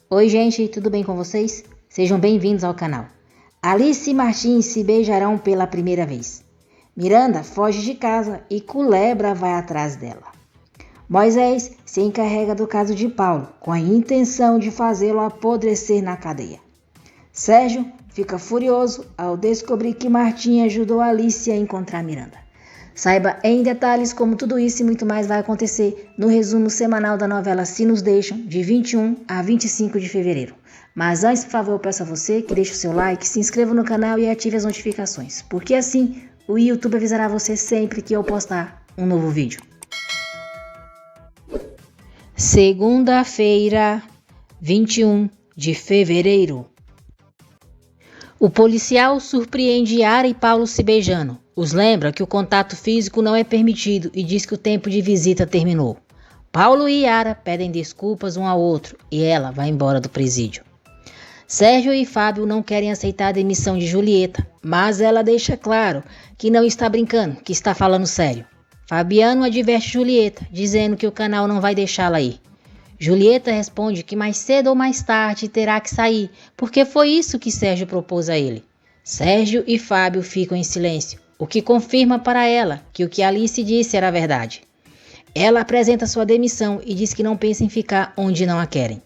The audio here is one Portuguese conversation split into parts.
Oi gente, tudo bem com vocês? Sejam bem-vindos ao canal. Alice e Martim se beijarão pela primeira vez. Miranda foge de casa e Culebra vai atrás dela. Moisés se encarrega do caso de Paulo, com a intenção de fazê-lo apodrecer na cadeia. Sérgio fica furioso ao descobrir que Martim ajudou Alice a encontrar Miranda. Saiba em detalhes como tudo isso e muito mais vai acontecer no resumo semanal da novela Se Nos Deixam, de 21 a 25 de fevereiro. Mas antes, por favor, eu peço a você que deixe o seu like, se inscreva no canal e ative as notificações, porque assim o YouTube avisará você sempre que eu postar um novo vídeo. Segunda-feira, 21 de fevereiro. O policial surpreende Yara e Paulo se beijando. Os lembra que o contato físico não é permitido e diz que o tempo de visita terminou. Paulo e Yara pedem desculpas um ao outro e ela vai embora do presídio. Sérgio e Fábio não querem aceitar a demissão de Julieta, mas ela deixa claro que não está brincando, que está falando sério. Fabiano adverte Julieta, dizendo que o canal não vai deixá-la ir. Julieta responde que mais cedo ou mais tarde terá que sair, porque foi isso que Sérgio propôs a ele. Sérgio e Fábio ficam em silêncio, o que confirma para ela que o que Alice disse era verdade. Ela apresenta sua demissão e diz que não pensa em ficar onde não a querem.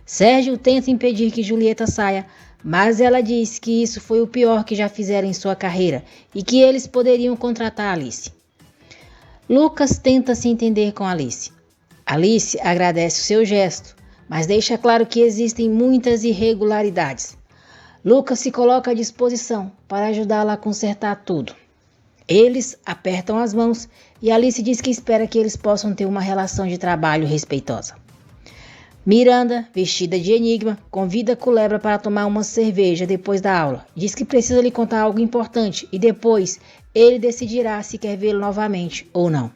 Sérgio tenta impedir que Julieta saia, mas ela diz que isso foi o pior que já fizeram em sua carreira e que eles poderiam contratar Alice. Lucas tenta se entender com Alice. Alice agradece o seu gesto, mas deixa claro que existem muitas irregularidades. Lucas se coloca à disposição para ajudá-la a consertar tudo. Eles apertam as mãos e Alice diz que espera que eles possam ter uma relação de trabalho respeitosa. Miranda, vestida de enigma, convida Culebra para tomar uma cerveja depois da aula. Diz que precisa lhe contar algo importante e depois ele decidirá se quer vê-lo novamente ou não.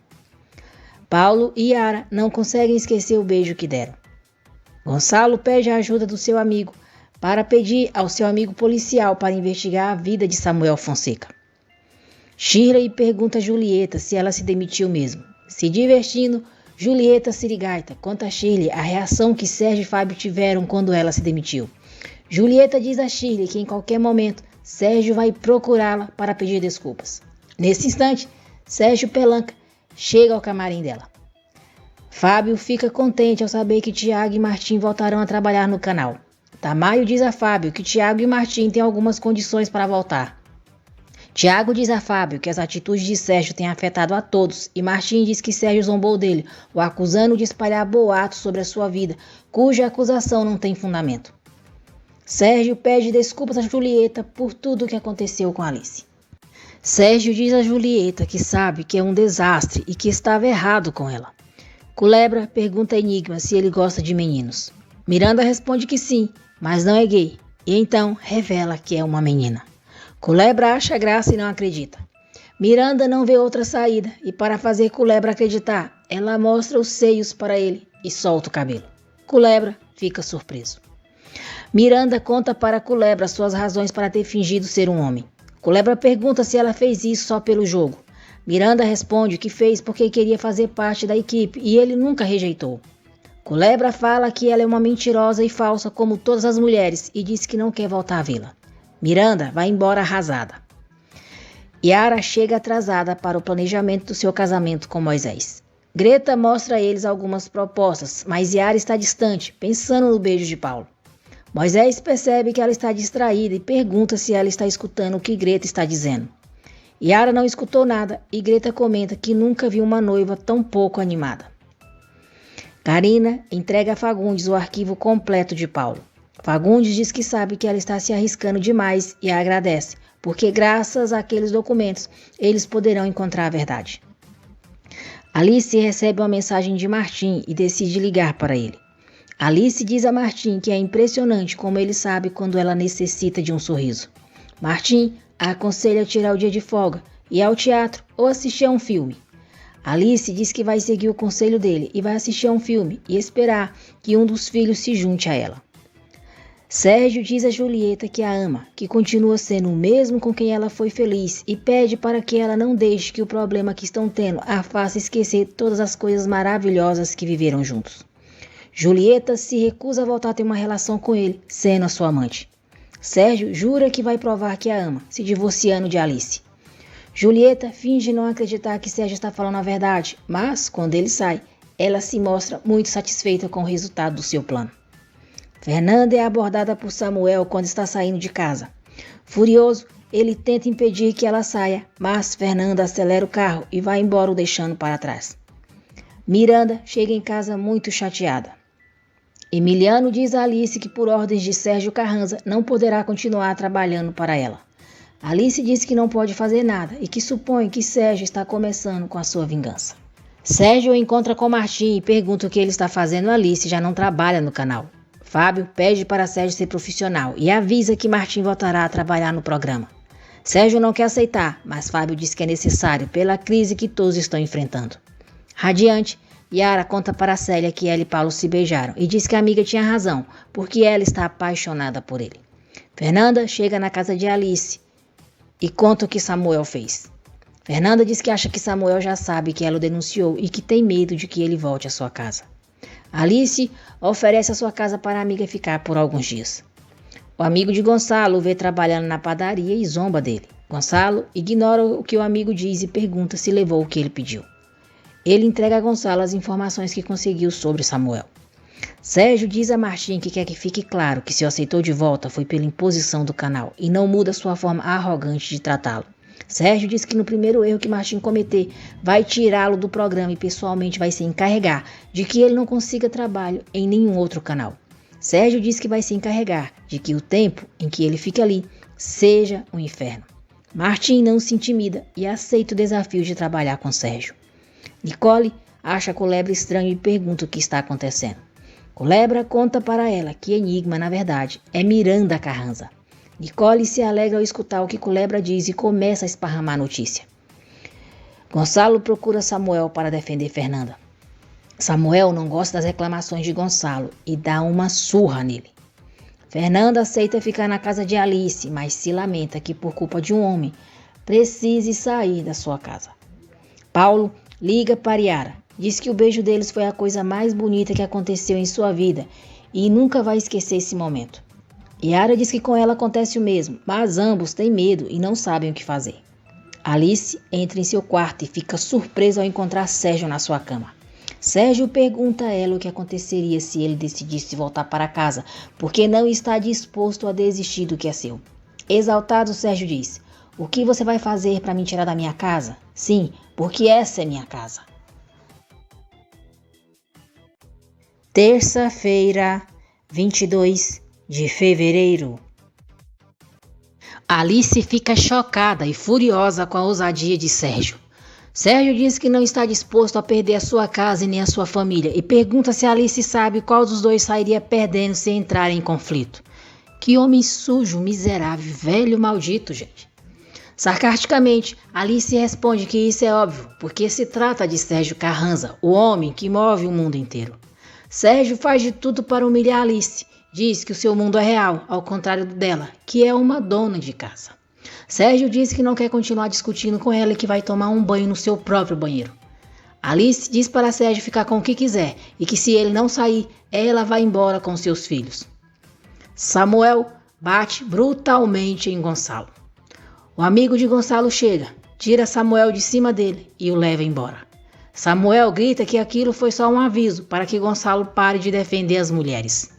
Paulo e Yara não conseguem esquecer o beijo que deram. Gonçalo pede a ajuda do seu amigo para pedir ao seu amigo policial para investigar a vida de Samuel Fonseca. Shirley pergunta a Julieta se ela se demitiu mesmo. Se divertindo, Julieta sirigaita conta a Shirley a reação que Sérgio e Fábio tiveram quando ela se demitiu. Julieta diz a Shirley que em qualquer momento Sérgio vai procurá-la para pedir desculpas. Nesse instante, Sérgio Pelanca chega ao camarim dela. Fábio fica contente ao saber que Tiago e Martim voltarão a trabalhar no canal. Tamayo diz a Fábio que Tiago e Martim têm algumas condições para voltar. Tiago diz a Fábio que as atitudes de Sérgio têm afetado a todos e Martim diz que Sérgio zombou dele, o acusando de espalhar boatos sobre a sua vida, cuja acusação não tem fundamento. Sérgio pede desculpas a Julieta por tudo o que aconteceu com Alice. Sérgio diz a Julieta que sabe que é um desastre e que estava errado com ela. Culebra pergunta a Enigma se ele gosta de meninos. Miranda responde que sim, mas não é gay, e então revela que é uma menina. Culebra acha graça e não acredita. Miranda não vê outra saída e para fazer Culebra acreditar, ela mostra os seios para ele e solta o cabelo. Culebra fica surpreso. Miranda conta para Culebra suas razões para ter fingido ser um homem. Culebra pergunta se ela fez isso só pelo jogo. Miranda responde que fez porque queria fazer parte da equipe e ele nunca rejeitou. Culebra fala que ela é uma mentirosa e falsa como todas as mulheres e diz que não quer voltar a vê-la. Miranda vai embora arrasada. Yara chega atrasada para o planejamento do seu casamento com Moisés. Greta mostra a eles algumas propostas, mas Yara está distante, pensando no beijo de Paulo. Moisés percebe que ela está distraída e pergunta se ela está escutando o que Greta está dizendo. Yara não escutou nada e Greta comenta que nunca viu uma noiva tão pouco animada. Karina entrega a Fagundes o arquivo completo de Paulo. Fagundes diz que sabe que ela está se arriscando demais e a agradece, porque graças àqueles documentos eles poderão encontrar a verdade. Alice recebe uma mensagem de Martim e decide ligar para ele. Alice diz a Martim que é impressionante como ele sabe quando ela necessita de um sorriso. Martim a aconselha a tirar o dia de folga, ir ao teatro ou assistir a um filme. Alice diz que vai seguir o conselho dele e vai assistir a um filme e esperar que um dos filhos se junte a ela. Sérgio diz a Julieta que a ama, que continua sendo o mesmo com quem ela foi feliz e pede para que ela não deixe que o problema que estão tendo a faça esquecer todas as coisas maravilhosas que viveram juntos. Julieta se recusa a voltar a ter uma relação com ele, sendo a sua amante. Sérgio jura que vai provar que a ama, se divorciando de Alice. Julieta finge não acreditar que Sérgio está falando a verdade, mas, quando ele sai, ela se mostra muito satisfeita com o resultado do seu plano. Fernanda é abordada por Samuel quando está saindo de casa. Furioso, ele tenta impedir que ela saia, mas Fernanda acelera o carro e vai embora o deixando para trás. Miranda chega em casa muito chateada. Emiliano diz a Alice que por ordens de Sérgio Carranza não poderá continuar trabalhando para ela. Alice diz que não pode fazer nada e que supõe que Sérgio está começando com a sua vingança. Sérgio encontra com Martim e pergunta o que ele está fazendo. Alice já não trabalha no canal. Fábio pede para Sérgio ser profissional e avisa que Martim voltará a trabalhar no programa. Sérgio não quer aceitar, mas Fábio diz que é necessário pela crise que todos estão enfrentando. Radiante, Yara conta para Célia que ela e Paulo se beijaram e diz que a amiga tinha razão, porque ela está apaixonada por ele. Fernanda chega na casa de Alice e conta o que Samuel fez. Fernanda diz que acha que Samuel já sabe que ela o denunciou e que tem medo de que ele volte à sua casa. Alice oferece a sua casa para a amiga ficar por alguns dias. O amigo de Gonçalo o vê trabalhando na padaria e zomba dele. Gonçalo ignora o que o amigo diz e pergunta se levou o que ele pediu. Ele entrega a Gonçalo as informações que conseguiu sobre Samuel. Sérgio diz a Martim que quer que fique claro que se o aceitou de volta foi pela imposição do canal e não muda sua forma arrogante de tratá-lo. Sérgio diz que no primeiro erro que Martim cometer, vai tirá-lo do programa e pessoalmente vai se encarregar de que ele não consiga trabalho em nenhum outro canal. Sérgio diz que vai se encarregar de que o tempo em que ele fique ali seja um inferno. Martim não se intimida e aceita o desafio de trabalhar com Sérgio. Nicole acha Culebra estranho e pergunta o que está acontecendo. Culebra conta para ela que Enigma, na verdade, é Miranda Carranza. Nicole se alegra ao escutar o que Culebra diz e começa a esparramar a notícia. Gonçalo procura Samuel para defender Fernanda. Samuel não gosta das reclamações de Gonçalo e dá uma surra nele. Fernanda aceita ficar na casa de Alice, mas se lamenta que por culpa de um homem precise sair da sua casa. Paulo liga para Yara, diz que o beijo deles foi a coisa mais bonita que aconteceu em sua vida e nunca vai esquecer esse momento. Yara diz que com ela acontece o mesmo, mas ambos têm medo e não sabem o que fazer. Alice entra em seu quarto e fica surpresa ao encontrar Sérgio na sua cama. Sérgio pergunta a ela o que aconteceria se ele decidisse voltar para casa, porque não está disposto a desistir do que é seu. Exaltado, Sérgio diz: "O que você vai fazer para me tirar da minha casa? Sim, porque essa é minha casa." Terça-feira, 22 de fevereiro. Alice fica chocada e furiosa com a ousadia de Sérgio. Sérgio diz que não está disposto a perder a sua casa e nem a sua família e pergunta se Alice sabe qual dos dois sairia perdendo se entrar em conflito. Que homem sujo, miserável, velho maldito, gente. Sarcasticamente, Alice responde que isso é óbvio, porque se trata de Sérgio Carranza, o homem que move o mundo inteiro. Sérgio faz de tudo para humilhar Alice. Diz que o seu mundo é real, ao contrário do dela, que é uma dona de casa. Sérgio diz que não quer continuar discutindo com ela e que vai tomar um banho no seu próprio banheiro. Alice diz para Sérgio ficar com o que quiser e que se ele não sair, ela vai embora com seus filhos. Samuel bate brutalmente em Gonçalo. O amigo de Gonçalo chega, tira Samuel de cima dele e o leva embora. Samuel grita que aquilo foi só um aviso para que Gonçalo pare de defender as mulheres.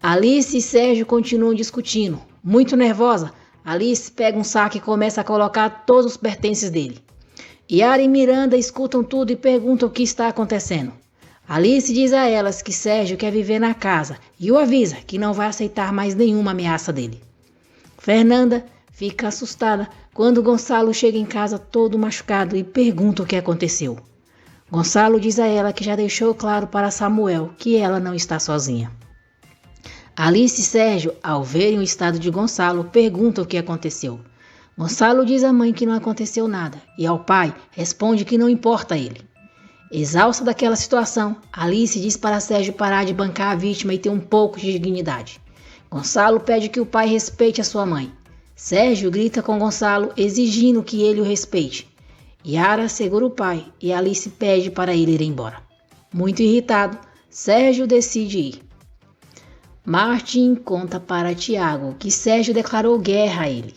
Alice e Sérgio continuam discutindo. Muito nervosa, Alice pega um saco e começa a colocar todos os pertences dele. Yara e Miranda escutam tudo e perguntam o que está acontecendo. Alice diz a elas que Sérgio quer viver na casa e o avisa que não vai aceitar mais nenhuma ameaça dele. Fernanda fica assustada quando Gonçalo chega em casa todo machucado e pergunta o que aconteceu. Gonçalo diz a ela que já deixou claro para Samuel que ela não está sozinha. Alice e Sérgio, ao verem o estado de Gonçalo, perguntam o que aconteceu. Gonçalo diz à mãe que não aconteceu nada e ao pai responde que não importa a ele. Exausta daquela situação, Alice diz para Sérgio parar de bancar a vítima e ter um pouco de dignidade. Gonçalo pede que o pai respeite a sua mãe. Sérgio grita com Gonçalo exigindo que ele o respeite. Yara segura o pai e Alice pede para ele ir embora. Muito irritado, Sérgio decide ir. Martim conta para Tiago que Sérgio declarou guerra a ele.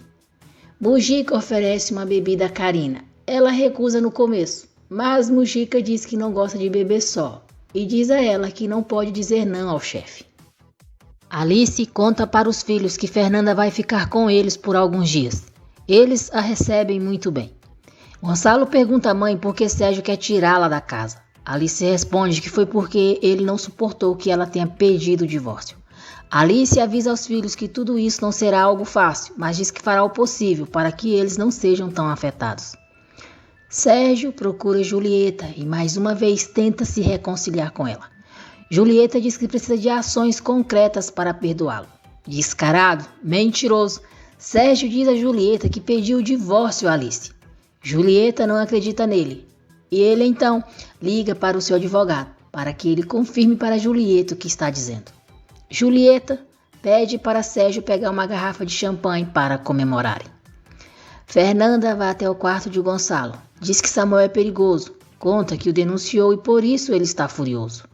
Mujica oferece uma bebida a Karina. Ela recusa no começo, mas Mujica diz que não gosta de beber só e diz a ela que não pode dizer não ao chefe. Alice conta para os filhos que Fernanda vai ficar com eles por alguns dias. Eles a recebem muito bem. Gonçalo pergunta à mãe por que Sérgio quer tirá-la da casa. Alice responde que foi porque ele não suportou que ela tenha pedido o divórcio. Alice avisa aos filhos que tudo isso não será algo fácil, mas diz que fará o possível para que eles não sejam tão afetados. Sérgio procura Julieta e mais uma vez tenta se reconciliar com ela. Julieta diz que precisa de ações concretas para perdoá-lo. Descarado, mentiroso, Sérgio diz a Julieta que pediu o divórcio a Alice. Julieta não acredita nele e ele então liga para o seu advogado para que ele confirme para Julieta o que está dizendo. Julieta pede para Sérgio pegar uma garrafa de champanhe para comemorarem. Fernanda vai até o quarto de Gonçalo. Diz que Samuel é perigoso. Conta que o denunciou e por isso ele está furioso.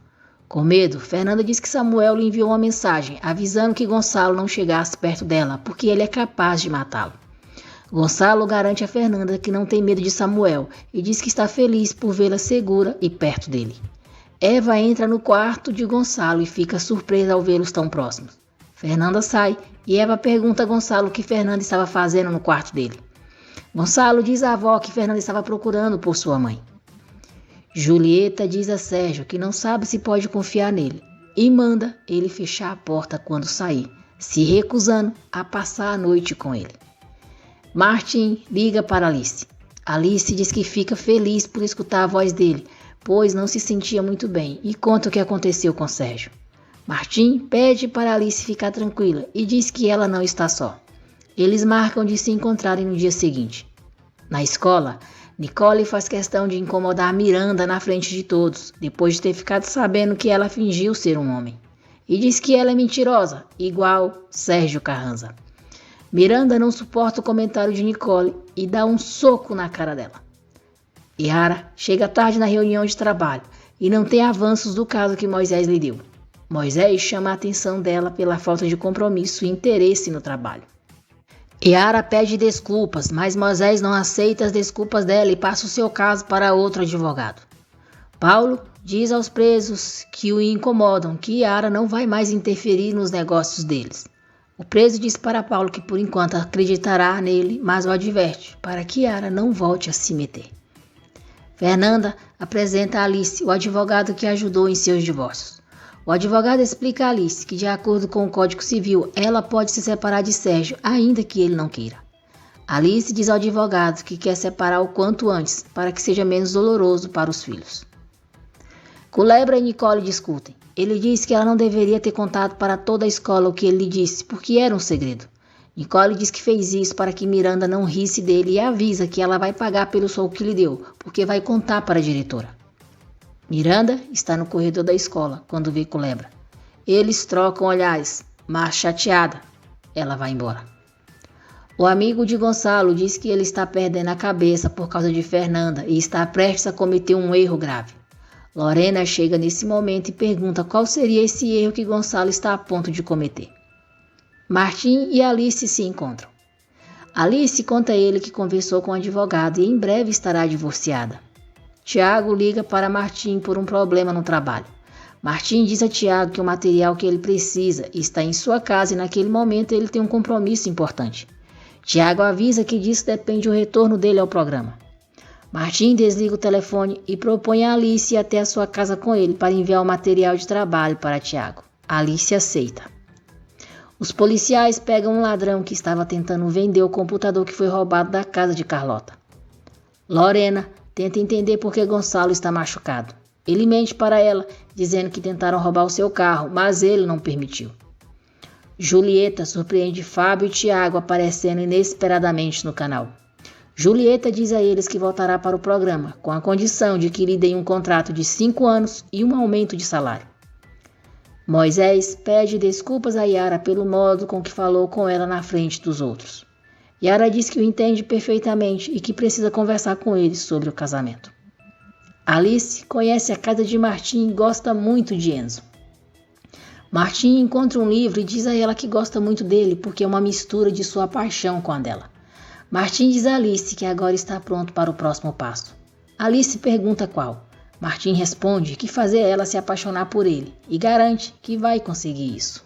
Com medo, Fernanda diz que Samuel lhe enviou uma mensagem avisando que Gonçalo não chegasse perto dela porque ele é capaz de matá-lo. Gonçalo garante a Fernanda que não tem medo de Samuel e diz que está feliz por vê-la segura e perto dele. Eva entra no quarto de Gonçalo e fica surpresa ao vê-los tão próximos. Fernanda sai e Eva pergunta a Gonçalo o que Fernanda estava fazendo no quarto dele. Gonçalo diz à avó que Fernanda estava procurando por sua mãe. Julieta diz a Sérgio que não sabe se pode confiar nele e manda ele fechar a porta quando sair, se recusando a passar a noite com ele. Martim liga para Alice. Alice diz que fica feliz por escutar a voz dele, pois não se sentia muito bem, e conta o que aconteceu com Sérgio. Martim pede para Alice ficar tranquila e diz que ela não está só. Eles marcam de se encontrarem no dia seguinte. Na escola, Nicole faz questão de incomodar Miranda na frente de todos, depois de ter ficado sabendo que ela fingiu ser um homem. E diz que ela é mentirosa, igual Sérgio Carranza. Miranda não suporta o comentário de Nicole e dá um soco na cara dela. Yara chega tarde na reunião de trabalho e não tem avanços do caso que Moisés lhe deu. Moisés chama a atenção dela pela falta de compromisso e interesse no trabalho. Yara pede desculpas, mas Moisés não aceita as desculpas dela e passa o seu caso para outro advogado. Paulo diz aos presos que o incomodam que Yara não vai mais interferir nos negócios deles. O preso diz para Paulo que por enquanto acreditará nele, mas o adverte para que Yara não volte a se meter. Fernanda apresenta a Alice, o advogado que ajudou em seus divórcios. O advogado explica a Alice que, de acordo com o Código Civil, ela pode se separar de Sérgio, ainda que ele não queira. Alice diz ao advogado que quer separar o quanto antes, para que seja menos doloroso para os filhos. Culebra e Nicole discutem. Ele diz que ela não deveria ter contado para toda a escola o que ele lhe disse, porque era um segredo. Nicole diz que fez isso para que Miranda não risse dele e avisa que ela vai pagar pelo soco que lhe deu, porque vai contar para a diretora. Miranda está no corredor da escola quando vê Culebra. Eles trocam olhares, mas chateada, ela vai embora. O amigo de Gonçalo diz que ele está perdendo a cabeça por causa de Fernanda e está prestes a cometer um erro grave. Lorena chega nesse momento e pergunta qual seria esse erro que Gonçalo está a ponto de cometer. Martim e Alice se encontram. Alice conta a ele que conversou com o advogado e em breve estará divorciada. Tiago liga para Martim por um problema no trabalho. Martim diz a Tiago que o material que ele precisa está em sua casa e naquele momento ele tem um compromisso importante. Tiago avisa que disso depende o retorno dele ao programa. Martim desliga o telefone e propõe a Alice ir até a sua casa com ele para enviar o material de trabalho para Tiago. Alice aceita. Os policiais pegam um ladrão que estava tentando vender o computador que foi roubado da casa de Carlota. Lorena tenta entender por que Gonçalo está machucado. Ele mente para ela, dizendo que tentaram roubar o seu carro, mas ele não permitiu. Julieta surpreende Fábio e Tiago aparecendo inesperadamente no canal. Julieta diz a eles que voltará para o programa, com a condição de que lhe deem um contrato de 5 anos e um aumento de salário. Moisés pede desculpas a Yara pelo modo com que falou com ela na frente dos outros. Yara diz que o entende perfeitamente e que precisa conversar com ele sobre o casamento. Alice conhece a casa de Martim e gosta muito de Enzo. Martim encontra um livro e diz a ela que gosta muito dele porque é uma mistura de sua paixão com a dela. Martim diz a Alice que agora está pronto para o próximo passo. Alice pergunta qual. Martim responde que fazer ela se apaixonar por ele e garante que vai conseguir isso.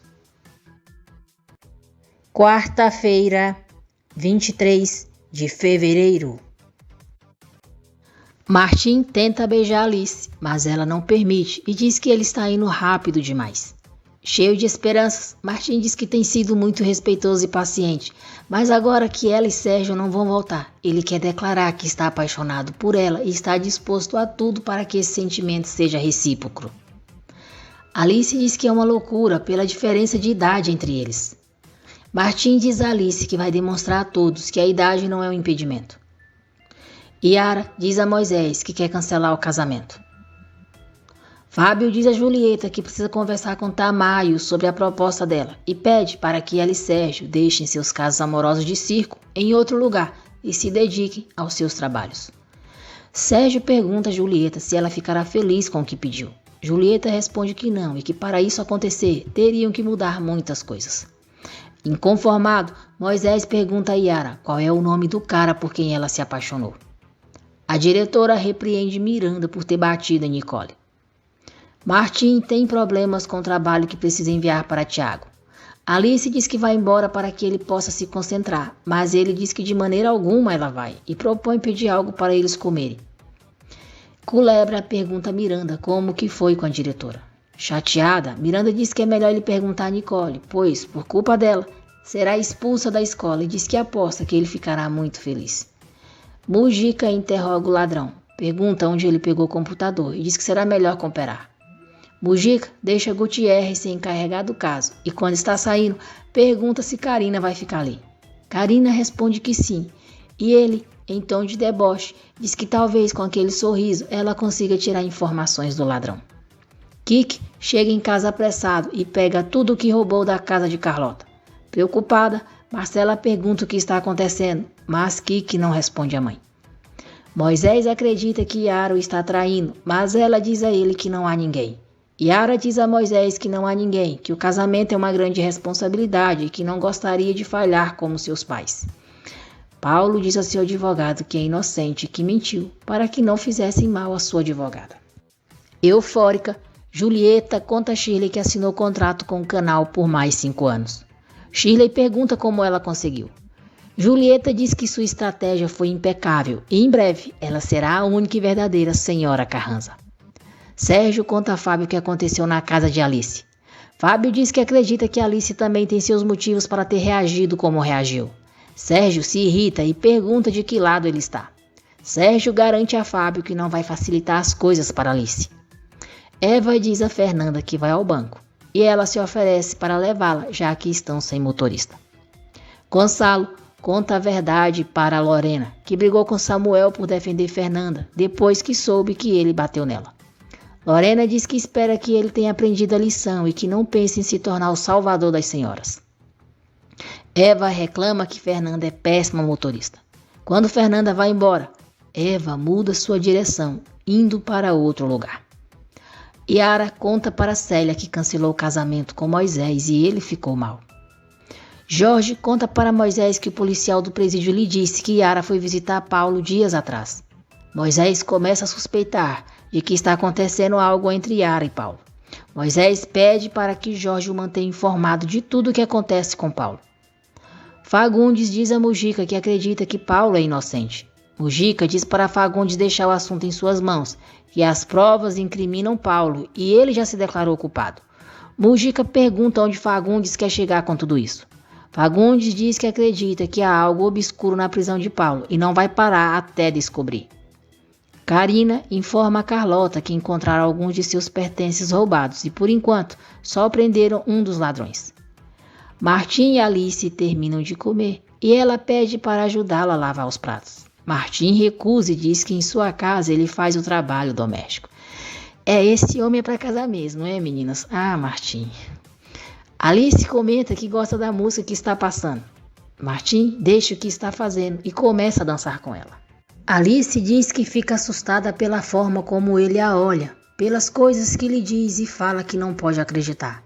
Quarta-feira, 23 de fevereiro. Martim tenta beijar Alice, mas ela não permite e diz que ele está indo rápido demais. Cheio de esperanças, Martim diz que tem sido muito respeitoso e paciente, mas agora que ela e Sérgio não vão voltar, ele quer declarar que está apaixonado por ela e está disposto a tudo para que esse sentimento seja recíproco. Alice diz que é uma loucura pela diferença de idade entre eles. Martim diz a Alice que vai demonstrar a todos que a idade não é um impedimento. Yara diz a Moisés que quer cancelar o casamento. Fábio diz a Julieta que precisa conversar com Tamayo sobre a proposta dela e pede para que ela e Sérgio deixem seus casos amorosos de circo em outro lugar e se dediquem aos seus trabalhos. Sérgio pergunta a Julieta se ela ficará feliz com o que pediu. Julieta responde que não e que para isso acontecer teriam que mudar muitas coisas. Inconformado, Moisés pergunta a Yara qual é o nome do cara por quem ela se apaixonou. A diretora repreende Miranda por ter batido em Nicole. Martim tem problemas com o trabalho que precisa enviar para Tiago. Alice diz que vai embora para que ele possa se concentrar, mas ele diz que de maneira alguma ela vai e propõe pedir algo para eles comerem. Culebra pergunta a Miranda como que foi com a diretora. Chateada, Miranda diz que é melhor ele perguntar a Nicole, pois, por culpa dela, será expulsa da escola e diz que aposta que ele ficará muito feliz. Mujica interroga o ladrão, pergunta onde ele pegou o computador e diz que será melhor cooperar. Mujica deixa Gutierrez se encarregar do caso e quando está saindo, pergunta se Karina vai ficar ali. Karina responde que sim e ele, em tom de deboche, diz que talvez com aquele sorriso ela consiga tirar informações do ladrão. Kiki chega em casa apressado e pega tudo o que roubou da casa de Carlota. Preocupada, Marcela pergunta o que está acontecendo, mas Kiki não responde à mãe. Moisés acredita que Yara o está traindo, mas ela diz a ele que não há ninguém. Yara diz a Moisés que não há ninguém, que o casamento é uma grande responsabilidade e que não gostaria de falhar como seus pais. Paulo diz a seu advogado que é inocente e que mentiu para que não fizessem mal à sua advogada. Eufórica, Julieta conta a Shirley que assinou contrato com o canal por mais 5 anos. Shirley pergunta como ela conseguiu. Julieta diz que sua estratégia foi impecável e em breve ela será a única e verdadeira senhora Carranza. Sérgio conta a Fábio o que aconteceu na casa de Alice. Fábio diz que acredita que Alice também tem seus motivos para ter reagido como reagiu. Sérgio se irrita e pergunta de que lado ele está. Sérgio garante a Fábio que não vai facilitar as coisas para Alice. Eva diz a Fernanda que vai ao banco e ela se oferece para levá-la, já que estão sem motorista. Gonçalo conta a verdade para Lorena, que brigou com Samuel por defender Fernanda, depois que soube que ele bateu nela. Lorena diz que espera que ele tenha aprendido a lição e que não pense em se tornar o salvador das senhoras. Eva reclama que Fernanda é péssima motorista. Quando Fernanda vai embora, Eva muda sua direção, indo para outro lugar. Yara conta para Célia que cancelou o casamento com Moisés e ele ficou mal. Jorge conta para Moisés que o policial do presídio lhe disse que Yara foi visitar Paulo dias atrás. Moisés começa a suspeitar de que está acontecendo algo entre Yara e Paulo. Moisés pede para que Jorge o mantenha informado de tudo o que acontece com Paulo. Fagundes diz a Mujica que acredita que Paulo é inocente. Mujica diz para Fagundes deixar o assunto em suas mãos, que as provas incriminam Paulo e ele já se declarou culpado. Mujica pergunta onde Fagundes quer chegar com tudo isso. Fagundes diz que acredita que há algo obscuro na prisão de Paulo e não vai parar até descobrir. Karina informa a Carlota que encontraram alguns de seus pertences roubados e, por enquanto, só prenderam um dos ladrões. Martim e Alice terminam de comer e ela pede para ajudá-la a lavar os pratos. Martim recusa e diz que em sua casa ele faz o trabalho doméstico. Esse homem é para casar mesmo, não é, meninas? Ah, Martim. Alice comenta que gosta da música que está passando. Martim deixa o que está fazendo e começa a dançar com ela. Alice diz que fica assustada pela forma como ele a olha, pelas coisas que lhe diz e fala que não pode acreditar.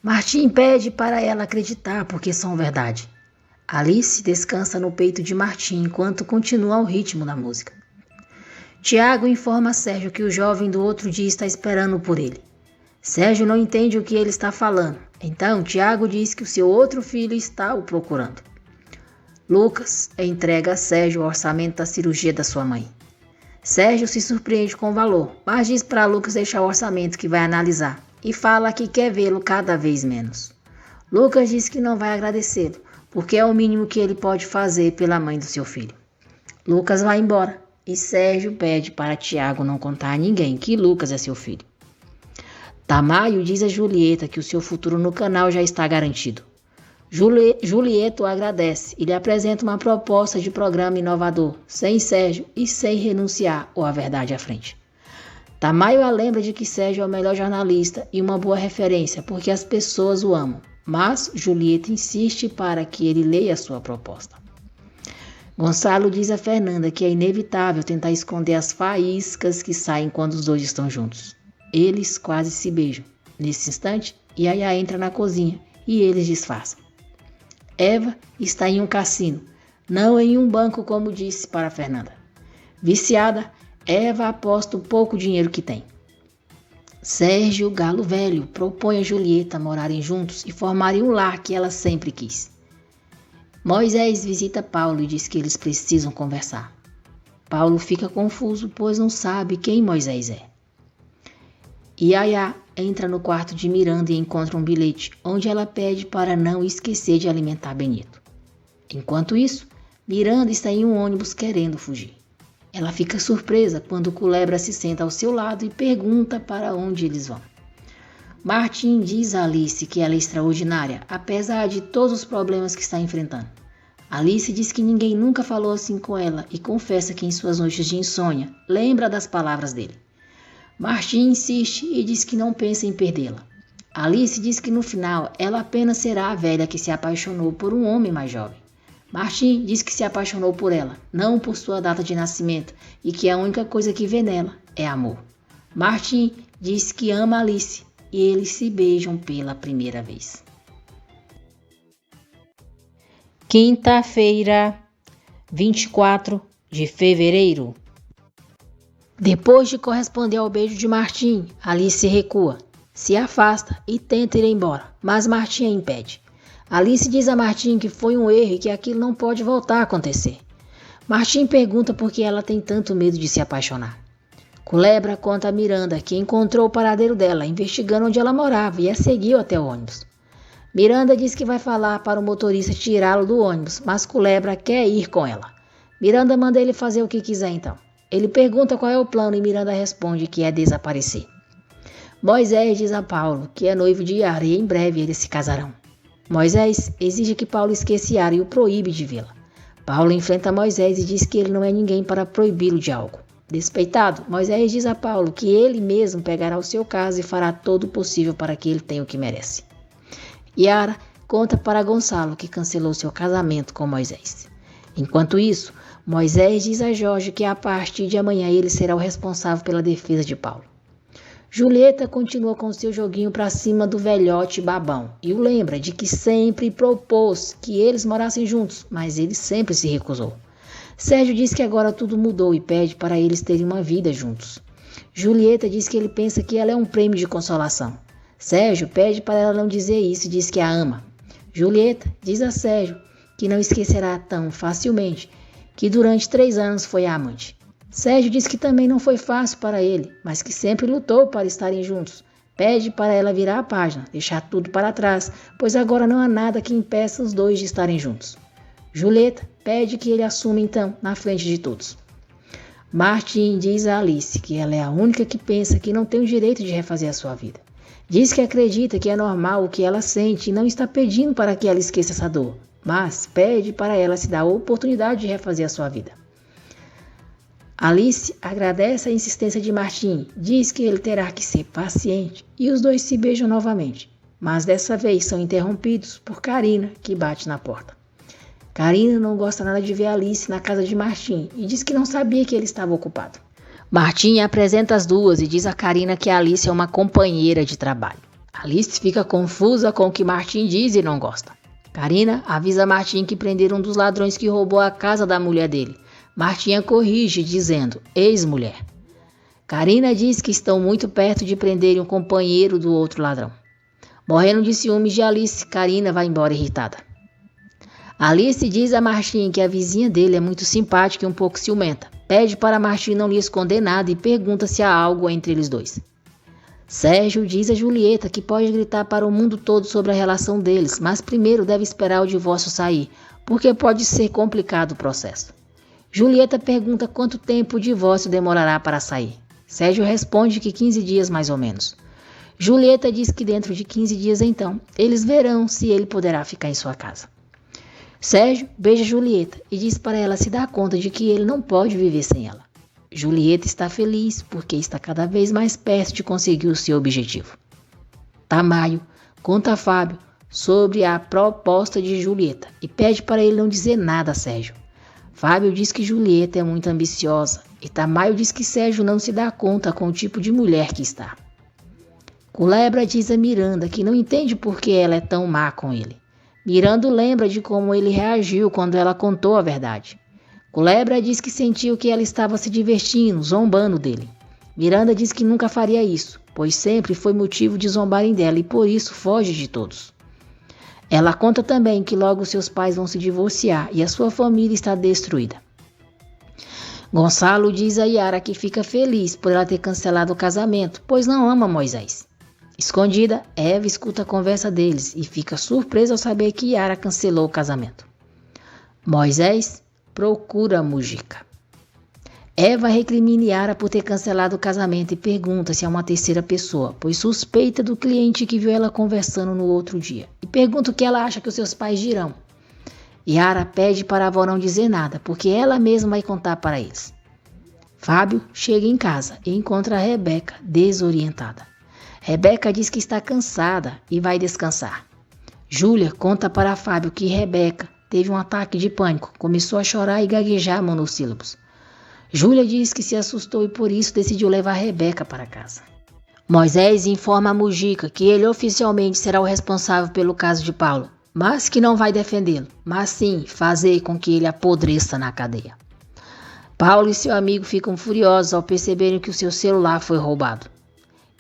Martim pede para ela acreditar porque são verdade. Alice descansa no peito de Martim enquanto continua o ritmo da música. Tiago informa a Sérgio que o jovem do outro dia está esperando por ele. Sérgio não entende o que ele está falando, então Tiago diz que o seu outro filho está o procurando. Lucas entrega a Sérgio o orçamento da cirurgia da sua mãe. Sérgio se surpreende com o valor, mas diz para Lucas deixar o orçamento que vai analisar e fala que quer vê-lo cada vez menos. Lucas diz que não vai agradecê-lo, porque é o mínimo que ele pode fazer pela mãe do seu filho. Lucas vai embora e Sérgio pede para Tiago não contar a ninguém que Lucas é seu filho. Tamayo diz a Julieta que o seu futuro no canal já está garantido. Julieta o agradece e lhe apresenta uma proposta de programa inovador, sem Sérgio e sem renunciar ou a verdade à frente. Tamayo a lembra de que Sérgio é o melhor jornalista e uma boa referência porque as pessoas o amam, mas Julieta insiste para que ele leia a sua proposta. Gonçalo diz a Fernanda que é inevitável tentar esconder as faíscas que saem quando os dois estão juntos. Eles quase se beijam. Nesse instante, Yaya entra na cozinha e eles disfarçam. Eva está em um cassino, não em um banco como disse para Fernanda. Viciada, Eva aposta o pouco dinheiro que tem. Sérgio Galo Velho propõe a Julieta morarem juntos e formarem um lar que ela sempre quis. Moisés visita Paulo e diz que eles precisam conversar. Paulo fica confuso, pois não sabe quem Moisés é. Yaya entra no quarto de Miranda e encontra um bilhete, onde ela pede para não esquecer de alimentar Benito. Enquanto isso, Miranda está em um ônibus querendo fugir. Ela fica surpresa quando Culebra se senta ao seu lado e pergunta para onde eles vão. Martim diz a Alice que ela é extraordinária, apesar de todos os problemas que está enfrentando. Alice diz que ninguém nunca falou assim com ela e confessa que em suas noites de insônia lembra das palavras dele. Martim insiste e diz que não pensa em perdê-la. Alice diz que no final ela apenas será a velha que se apaixonou por um homem mais jovem. Martim diz que se apaixonou por ela, não por sua data de nascimento, e que a única coisa que vê nela é amor. Martim diz que ama Alice e eles se beijam pela primeira vez. Quinta-feira, 24 de fevereiro. Depois de corresponder ao beijo de Martim, Alice recua, se afasta e tenta ir embora, mas Martim a impede. Alice diz a Martim que foi um erro e que aquilo não pode voltar a acontecer. Martim pergunta por que ela tem tanto medo de se apaixonar. Culebra conta a Miranda que encontrou o paradeiro dela, investigando onde ela morava e a seguiu até o ônibus. Miranda diz que vai falar para o motorista tirá-lo do ônibus, mas Culebra quer ir com ela. Miranda manda ele fazer o que quiser então. Ele pergunta qual é o plano e Miranda responde que é desaparecer. Moisés diz a Paulo que é noivo de Yara e em breve eles se casarão. Moisés exige que Paulo esqueça Yara e o proíbe de vê-la. Paulo enfrenta Moisés e diz que ele não é ninguém para proibi-lo de algo. Despeitado, Moisés diz a Paulo que ele mesmo pegará o seu caso e fará todo o possível para que ele tenha o que merece. Yara conta para Gonçalo que cancelou seu casamento com Moisés. Enquanto isso, Moisés diz a Jorge que a partir de amanhã ele será o responsável pela defesa de Paulo. Julieta continua com seu joguinho para cima do velhote babão e o lembra de que sempre propôs que eles morassem juntos, mas ele sempre se recusou. Sérgio diz que agora tudo mudou e pede para eles terem uma vida juntos. Julieta diz que ele pensa que ela é um prêmio de consolação. Sérgio pede para ela não dizer isso e diz que a ama. Julieta diz a Sérgio que não esquecerá tão facilmente que durante 3 anos foi a amante. Sérgio diz que também não foi fácil para ele, mas que sempre lutou para estarem juntos. Pede para ela virar a página, deixar tudo para trás, pois agora não há nada que impeça os dois de estarem juntos. Julieta pede que ele assuma então, na frente de todos. Martim diz a Alice que ela é a única que pensa que não tem o direito de refazer a sua vida. Diz que acredita que é normal o que ela sente e não está pedindo para que ela esqueça essa dor, mas pede para ela se dar a oportunidade de refazer a sua vida. Alice agradece a insistência de Martim, diz que ele terá que ser paciente e os dois se beijam novamente, mas dessa vez são interrompidos por Karina, que bate na porta. Carina não gosta nada de ver Alice na casa de Martim e diz que não sabia que ele estava ocupado. Martim apresenta as duas e diz a Carina que Alice é uma companheira de trabalho. Alice fica confusa com o que Martim diz e não gosta. Carina avisa Martim que prenderam um dos ladrões que roubou a casa da mulher dele. Martim a corrige, dizendo, ex-mulher. Carina diz que estão muito perto de prenderem um companheiro do outro ladrão. Morrendo de ciúmes de Alice, Carina vai embora irritada. Alice diz a Martim que a vizinha dele é muito simpática e um pouco ciumenta. Pede para Martim não lhe esconder nada e pergunta se há algo entre eles dois. Sérgio diz a Julieta que pode gritar para o mundo todo sobre a relação deles, mas primeiro deve esperar o divórcio sair, porque pode ser complicado o processo. Julieta pergunta quanto tempo o divórcio demorará para sair. Sérgio responde que 15 dias mais ou menos. Julieta diz que dentro de 15 dias então, eles verão se ele poderá ficar em sua casa. Sérgio beija Julieta e diz para ela se dar conta de que ele não pode viver sem ela. Julieta está feliz porque está cada vez mais perto de conseguir o seu objetivo. Tamayo conta a Fábio sobre a proposta de Julieta e pede para ele não dizer nada a Sérgio. Fábio diz que Julieta é muito ambiciosa e Tamayo diz que Sérgio não se dá conta com o tipo de mulher que está. Culebra diz a Miranda que não entende por que ela é tão má com ele. Miranda lembra de como ele reagiu quando ela contou a verdade. Culebra diz que sentiu que ela estava se divertindo, zombando dele. Miranda diz que nunca faria isso, pois sempre foi motivo de zombarem dela e por isso foge de todos. Ela conta também que logo seus pais vão se divorciar e a sua família está destruída. Gonçalo diz a Yara que fica feliz por ela ter cancelado o casamento, pois não ama Moisés. Escondida, Eva escuta a conversa deles e fica surpresa ao saber que Yara cancelou o casamento. Moisés procura Mujica. Eva recrimina Yara por ter cancelado o casamento e pergunta se há uma terceira pessoa, pois suspeita do cliente que viu ela conversando no outro dia. E pergunta o que ela acha que os seus pais dirão. Yara pede para a avó não dizer nada, porque ela mesma vai contar para eles. Fábio chega em casa e encontra a Rebeca desorientada. Rebeca diz que está cansada e vai descansar. Júlia conta para Fábio que Rebeca teve um ataque de pânico, começou a chorar e gaguejar monossílabos. Júlia diz que se assustou e por isso decidiu levar Rebeca para casa. Moisés informa a Mujica que ele oficialmente será o responsável pelo caso de Paulo, mas que não vai defendê-lo, mas sim fazer com que ele apodreça na cadeia. Paulo e seu amigo ficam furiosos ao perceberem que o seu celular foi roubado.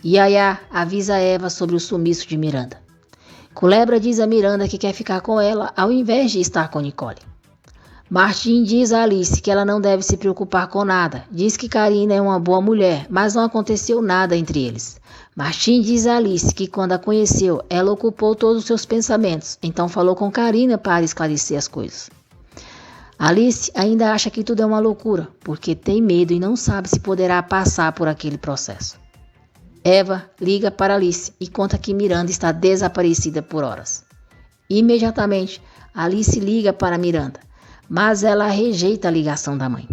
Yaya avisa Eva sobre o sumiço de Miranda. Culebra diz a Miranda que quer ficar com ela ao invés de estar com Nicole. Martim diz a Alice que ela não deve se preocupar com nada. Diz que Carina é uma boa mulher, mas não aconteceu nada entre eles. Martim diz a Alice que quando a conheceu, ela ocupou todos os seus pensamentos, então falou com Carina para esclarecer as coisas. Alice ainda acha que tudo é uma loucura, porque tem medo e não sabe se poderá passar por aquele processo. Eva liga para Alice e conta que Miranda está desaparecida por horas. Imediatamente, Alice liga para Miranda, mas ela rejeita a ligação da mãe.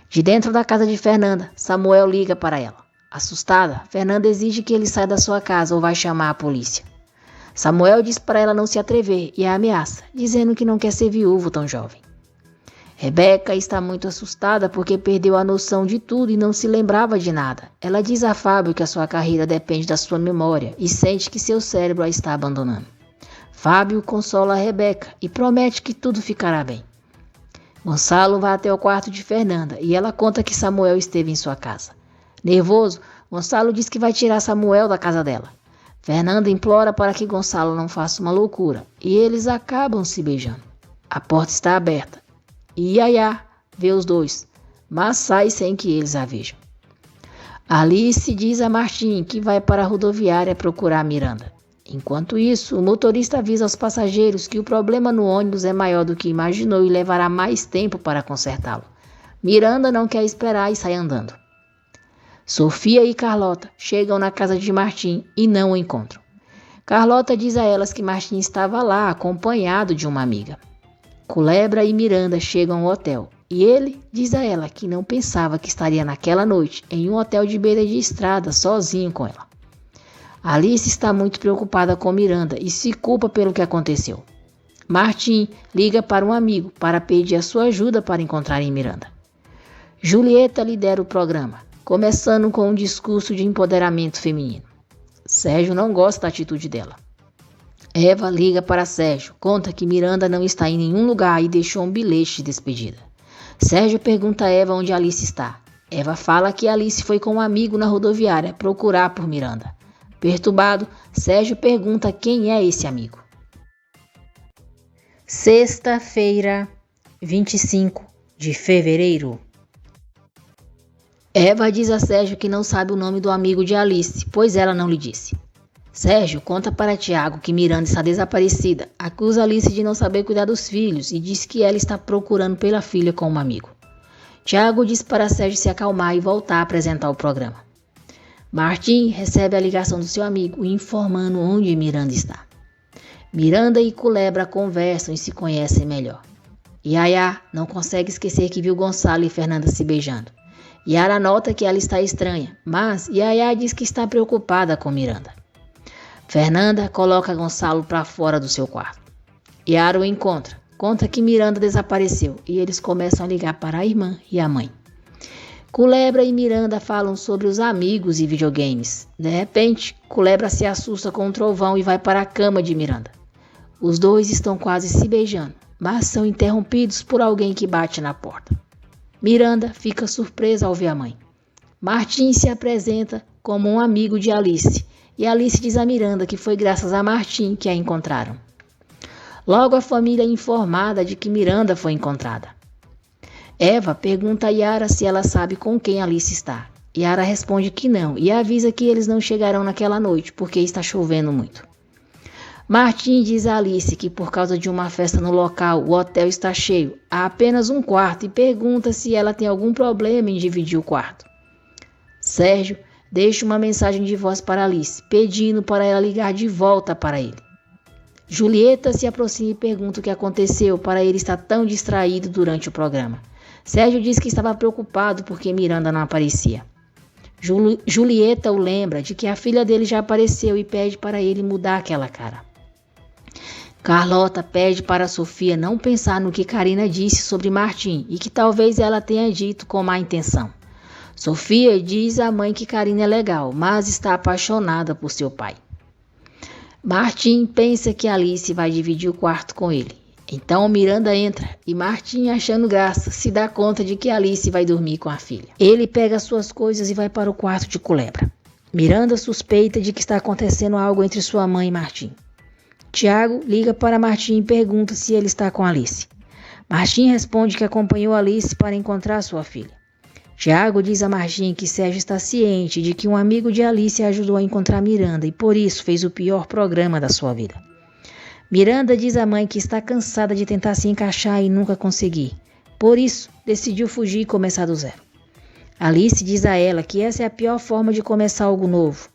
De dentro da casa de Fernanda, Samuel liga para ela. Assustada, Fernanda exige que ele saia da sua casa ou vai chamar a polícia. Samuel diz para ela não se atrever e a ameaça, dizendo que não quer ser viúvo tão jovem. Rebeca está muito assustada porque perdeu a noção de tudo e não se lembrava de nada. Ela diz a Fábio que a sua carreira depende da sua memória e sente que seu cérebro a está abandonando. Fábio consola a Rebeca e promete que tudo ficará bem. Gonçalo vai até o quarto de Fernanda e ela conta que Samuel esteve em sua casa. Nervoso, Gonçalo diz que vai tirar Samuel da casa dela. Fernanda implora para que Gonçalo não faça uma loucura e eles acabam se beijando. A porta está aberta. E Yaya vê os dois, mas sai sem que eles a vejam. Alice diz a Martim que vai para a rodoviária procurar Miranda. Enquanto isso, o motorista avisa aos passageiros que o problema no ônibus é maior do que imaginou e levará mais tempo para consertá-lo. Miranda não quer esperar e sai andando. Sofia e Carlota chegam na casa de Martim e não o encontram. Carlota diz a elas que Martim estava lá acompanhado de uma amiga. Culebra e Miranda chegam ao hotel e ele diz a ela que não pensava que estaria naquela noite em um hotel de beira de estrada sozinho com ela. Alice está muito preocupada com Miranda e se culpa pelo que aconteceu. Martim liga para um amigo para pedir a sua ajuda para encontrarem Miranda. Julieta lidera o programa, começando com um discurso de empoderamento feminino. Sérgio não gosta da atitude dela. Eva liga para Sérgio, conta que Miranda não está em nenhum lugar e deixou um bilhete de despedida. Sérgio pergunta a Eva onde Alice está. Eva fala que Alice foi com um amigo na rodoviária procurar por Miranda. Perturbado, Sérgio pergunta quem é esse amigo. Sexta-feira, 25 de fevereiro. Eva diz a Sérgio que não sabe o nome do amigo de Alice, pois ela não lhe disse. Sérgio conta para Tiago que Miranda está desaparecida, acusa Alice de não saber cuidar dos filhos e diz que ela está procurando pela filha com um amigo. Tiago diz para Sérgio se acalmar e voltar a apresentar o programa. Martim recebe a ligação do seu amigo informando onde Miranda está. Miranda e Culebra conversam e se conhecem melhor. Yaya não consegue esquecer que viu Gonçalo e Fernanda se beijando. Yara nota que ela está estranha, mas Yaya diz que está preocupada com Miranda. Fernanda coloca Gonçalo para fora do seu quarto. Yara o encontra, conta que Miranda desapareceu e eles começam a ligar para a irmã e a mãe. Culebra e Miranda falam sobre os amigos e videogames. De repente, Culebra se assusta com um trovão e vai para a cama de Miranda. Os dois estão quase se beijando, mas são interrompidos por alguém que bate na porta. Miranda fica surpresa ao ver a mãe. Martim se apresenta como um amigo de Alice, e Alice diz a Miranda que foi graças a Martim que a encontraram. Logo a família é informada de que Miranda foi encontrada. Eva pergunta a Yara se ela sabe com quem Alice está. Yara responde que não e avisa que eles não chegarão naquela noite porque está chovendo muito. Martim diz a Alice que por causa de uma festa no local o hotel está cheio, há apenas um quarto e pergunta se ela tem algum problema em dividir o quarto. Sérgio deixa uma mensagem de voz para Alice, pedindo para ela ligar de volta para ele. Julieta se aproxima e pergunta o que aconteceu para ele estar tão distraído durante o programa. Sérgio diz que estava preocupado porque Miranda não aparecia. Julieta o lembra de que a filha dele já apareceu e pede para ele mudar aquela cara. Carlota pede para Sofia não pensar no que Karina disse sobre Martim e que talvez ela tenha dito com má intenção. Sofia diz à mãe que Karina é legal, mas está apaixonada por seu pai. Martim pensa que Alice vai dividir o quarto com ele. Então Miranda entra e Martim, achando graça, se dá conta de que Alice vai dormir com a filha. Ele pega suas coisas e vai para o quarto de Culebra. Miranda suspeita de que está acontecendo algo entre sua mãe e Martim. Tiago liga para Martim e pergunta se ele está com Alice. Martim responde que acompanhou Alice para encontrar sua filha. Tiago diz a Martim que Sérgio está ciente de que um amigo de Alice ajudou a encontrar Miranda e por isso fez o pior programa da sua vida. Miranda diz à mãe que está cansada de tentar se encaixar e nunca conseguir. Por isso, decidiu fugir e começar do zero. Alice diz a ela que essa é a pior forma de começar algo novo,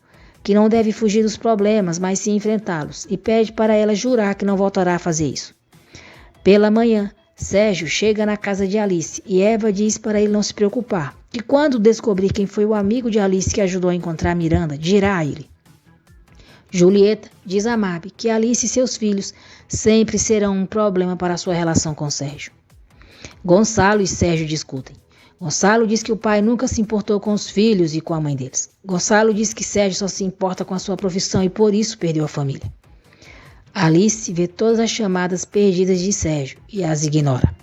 que não deve fugir dos problemas, mas sim enfrentá-los, e pede para ela jurar que não voltará a fazer isso. Pela manhã, Sérgio chega na casa de Alice e Eva diz para ele não se preocupar, que quando descobrir quem foi o amigo de Alice que ajudou a encontrar Miranda, dirá a ele. Julieta diz a Mabi que Alice e seus filhos sempre serão um problema para sua relação com Sérgio. Gonçalo e Sérgio discutem. Gonçalo diz que o pai nunca se importou com os filhos e com a mãe deles. Gonçalo diz que Sérgio só se importa com a sua profissão e por isso perdeu a família. Alice vê todas as chamadas perdidas de Sérgio e as ignora.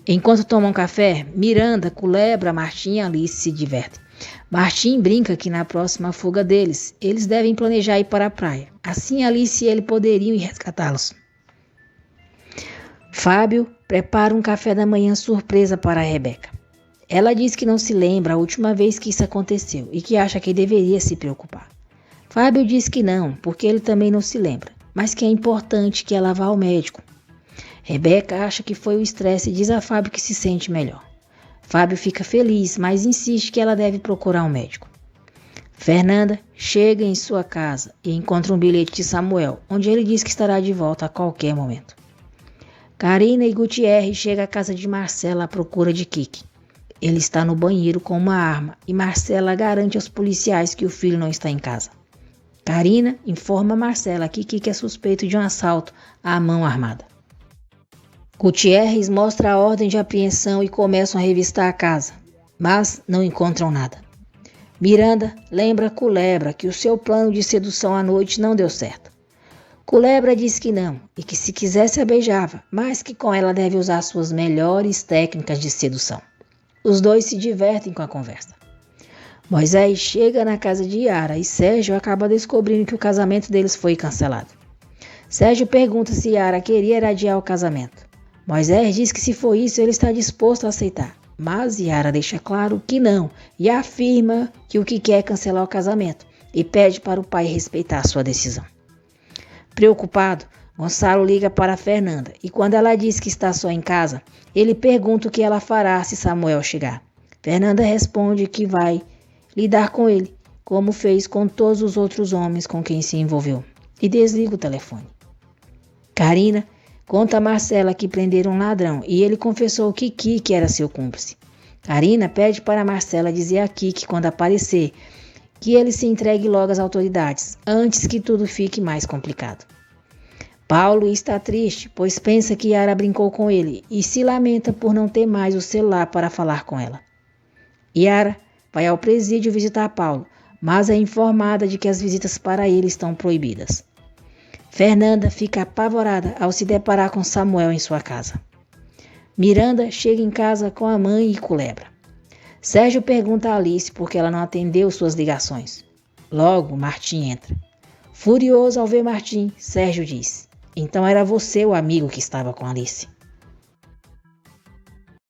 Enquanto tomam café, Miranda, Culebra, Martim e Alice se divertem. Martim brinca que na próxima fuga deles, eles devem planejar ir para a praia. Assim Alice e ele poderiam ir resgatá-los. Fábio prepara um café da manhã surpresa para a Rebeca. Ela diz que não se lembra a última vez que isso aconteceu e que acha que deveria se preocupar. Fábio diz que não, porque ele também não se lembra, mas que é importante que ela vá ao médico. Rebeca acha que foi o estresse e diz a Fábio que se sente melhor. Fábio fica feliz, mas insiste que ela deve procurar um médico. Fernanda chega em sua casa e encontra um bilhete de Samuel, onde ele diz que estará de volta a qualquer momento. Karina e Gutierre chegam à casa de Marcela à procura de Kiki. Ele está no banheiro com uma arma e Marcela garante aos policiais que o filho não está em casa. Karina informa Marcela que Kiki é suspeito de um assalto à mão armada. Gutierrez mostra a ordem de apreensão e começam a revistar a casa, mas não encontram nada. Miranda lembra Culebra que o seu plano de sedução à noite não deu certo. Culebra diz que não e que se quisesse a beijava, mas que com ela deve usar suas melhores técnicas de sedução. Os dois se divertem com a conversa. Moisés chega na casa de Yara e Sérgio acaba descobrindo que o casamento deles foi cancelado. Sérgio pergunta se Yara queria adiar o casamento. Moisés diz que se for isso ele está disposto a aceitar, mas Yara deixa claro que não e afirma que o que quer é cancelar o casamento e pede para o pai respeitar sua decisão. Preocupado, Gonçalo liga para Fernanda e quando ela diz que está só em casa, ele pergunta o que ela fará se Samuel chegar. Fernanda responde que vai lidar com ele, como fez com todos os outros homens com quem se envolveu, e desliga o telefone. Karina conta a Marcela que prenderam um ladrão e ele confessou que Kiki era seu cúmplice. Karina pede para Marcela dizer a Kiki quando aparecer que ele se entregue logo às autoridades, antes que tudo fique mais complicado. Paulo está triste, pois pensa que Yara brincou com ele e se lamenta por não ter mais o celular para falar com ela. Yara vai ao presídio visitar Paulo, mas é informada de que as visitas para ele estão proibidas. Fernanda fica apavorada ao se deparar com Samuel em sua casa. Miranda chega em casa com a mãe e Culebra. Sérgio pergunta a Alice por que ela não atendeu suas ligações. Logo, Martim entra. Furioso ao ver Martim, Sérgio diz: "Então era você o amigo que estava com Alice."